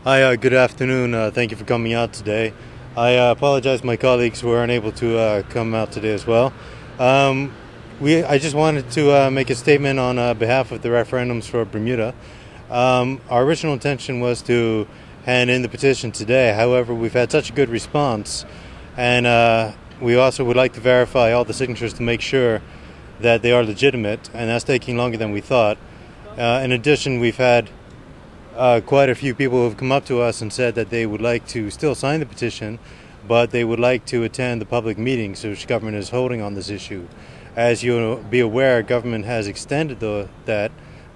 Hi, good afternoon. Thank you for coming out today. I apologize to my colleagues who were unable to come out today as well. I just wanted to make a statement on behalf of the referendums for Bermuda. Our original intention was to hand in the petition today. However, we've had such a good response, and we also would like to verify all the signatures to make sure that they are legitimate, and that's taking longer than we thought. In addition, we've had quite a few people who have come up to us and said that they would like to still sign the petition, but they would like to attend the public meetings which government is holding on this issue. As you'll be aware, government has extended that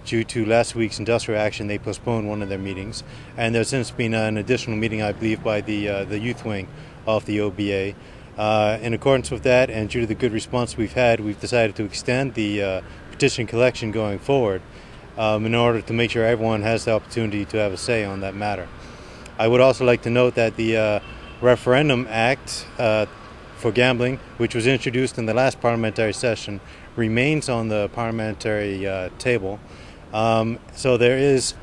due to last week's industrial action. They postponed one of their meetings, and there's since been an additional meeting, I believe, by the youth wing of the OBA. In accordance with that, and due to the good response we've had, we've decided to extend the petition collection going forward, in order to make sure everyone has the opportunity to have a say on that matter. I would also like to note that the Referendum Act for gambling, which was introduced in the last parliamentary session, remains on the parliamentary table. So there is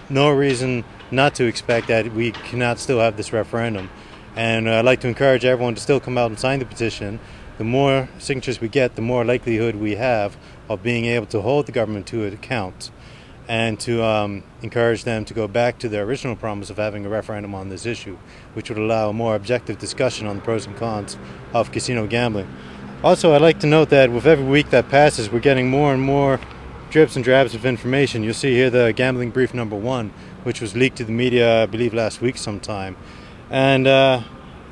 no reason not to expect that we cannot still have this referendum. And I'd like to encourage everyone to still come out and sign the petition. The more signatures we get, the more likelihood we have of being able to hold the government to account and to encourage them to go back to their original promise of having a referendum on this issue, which would allow a more objective discussion on the pros and cons of casino gambling. Also, I'd like to note that with every week that passes, we're getting more and more drips and drabs of information. You'll see here the gambling brief number 1, which was leaked to the media, I believe, last week sometime. And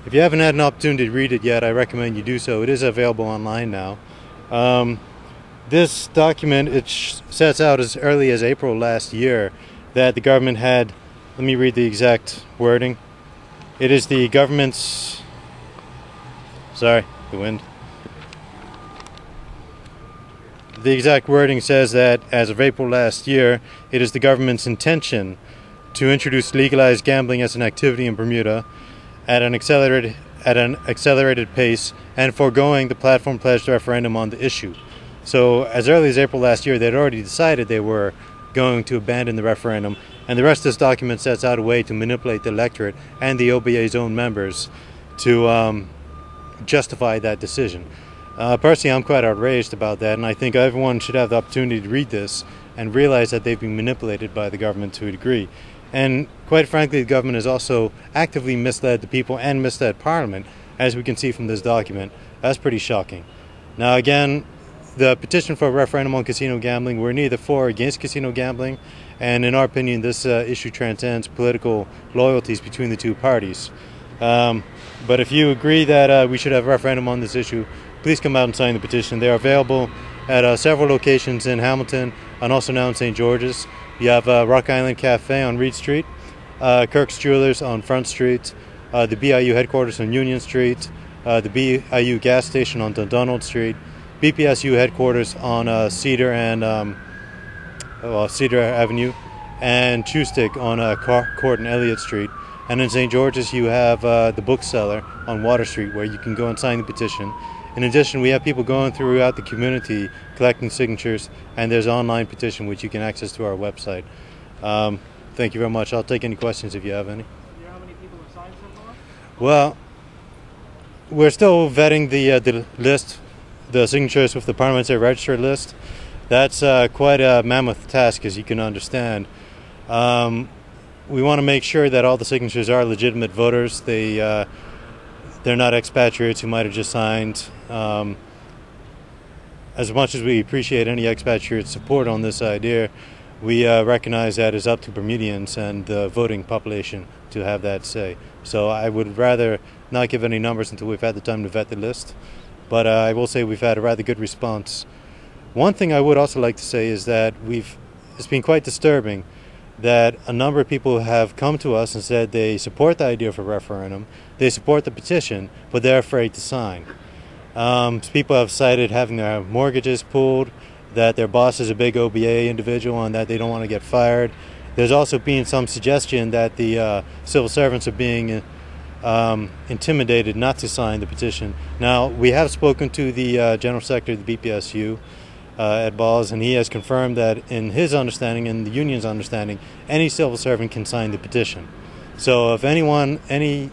if you haven't had an opportunity to read it yet, I recommend you do so. It is available online now. This document, it sets out as early as April last year that the government had, let me read the exact wording. It is the government's, sorry, the wind. The exact wording says that as of April last year, it is the government's intention to introduce legalized gambling as an activity in Bermuda at an accelerated pace and foregoing the platform pledged referendum on the issue. So as early as April last year, they'd already decided they were going to abandon the referendum, and the rest of this document sets out a way to manipulate the electorate and the OBA's own members to justify that decision. Personally, I'm quite outraged about that, and I think everyone should have the opportunity to read this and realize that they've been manipulated by the government to a degree. And quite frankly, the government has also actively misled the people and misled Parliament, as we can see from this document. That's pretty shocking. Now again, the petition for a referendum on casino gambling, we're neither for or against casino gambling, and in our opinion, this issue transcends political loyalties between the two parties. But if you agree that we should have a referendum on this issue, please come out and sign the petition. They are available at several locations in Hamilton and also now in St. George's. You have Rock Island Cafe on Reed Street, Kirk's Jewelers on Front Street, the BIU headquarters on Union Street, the BIU gas station on Dundonald Street, BPSU headquarters on Cedar and Cedar Avenue, and Chewstick on Court and Elliott Street. And in St. George's, you have the bookseller on Water Street, where you can go and sign the petition. In addition, we have people going throughout the community collecting signatures, and there's an online petition which you can access through our website. Thank you very much. I'll take any questions if you have any. Do you know how many people have signed so far? Well, we're still vetting the list, the signatures with the parliamentary register list. That's quite a mammoth task, as you can understand. We want to make sure that all the signatures are legitimate voters. They're not expatriates who might have just signed. As much as we appreciate any expatriate support on this idea, we recognize that it's up to Bermudians and the voting population to have that say. So I would rather not give any numbers until we've had the time to vet the list. But I will say we've had a rather good response. One thing I would also like to say is that it's been quite disturbing that a number of people have come to us and said they support the idea of a referendum, they support the petition, but they're afraid to sign. People have cited having their mortgages pulled, that their boss is a big OBA individual and that they don't want to get fired. There's also been some suggestion that the civil servants are being intimidated not to sign the petition. Now, we have spoken to the General Secretary of the BPSU. Ed Balls, and he has confirmed that in his understanding and the union's understanding, any civil servant can sign the petition. So if anyone in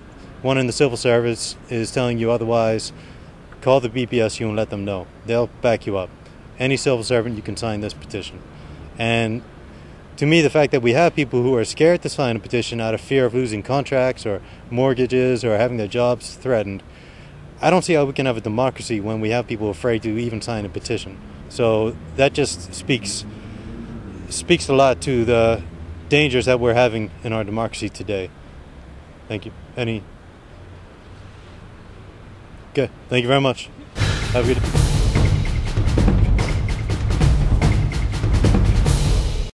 the civil service is telling you otherwise, call the BPSU and let them know. They'll back you up. Any civil servant, you can sign this petition. And to me, the fact that we have people who are scared to sign a petition out of fear of losing contracts or mortgages or having their jobs threatened, I don't see how we can have a democracy when we have people afraid to even sign a petition. So that just speaks a lot to the dangers that we're having in our democracy today. Thank you. Okay, thank you very much. Have a good day.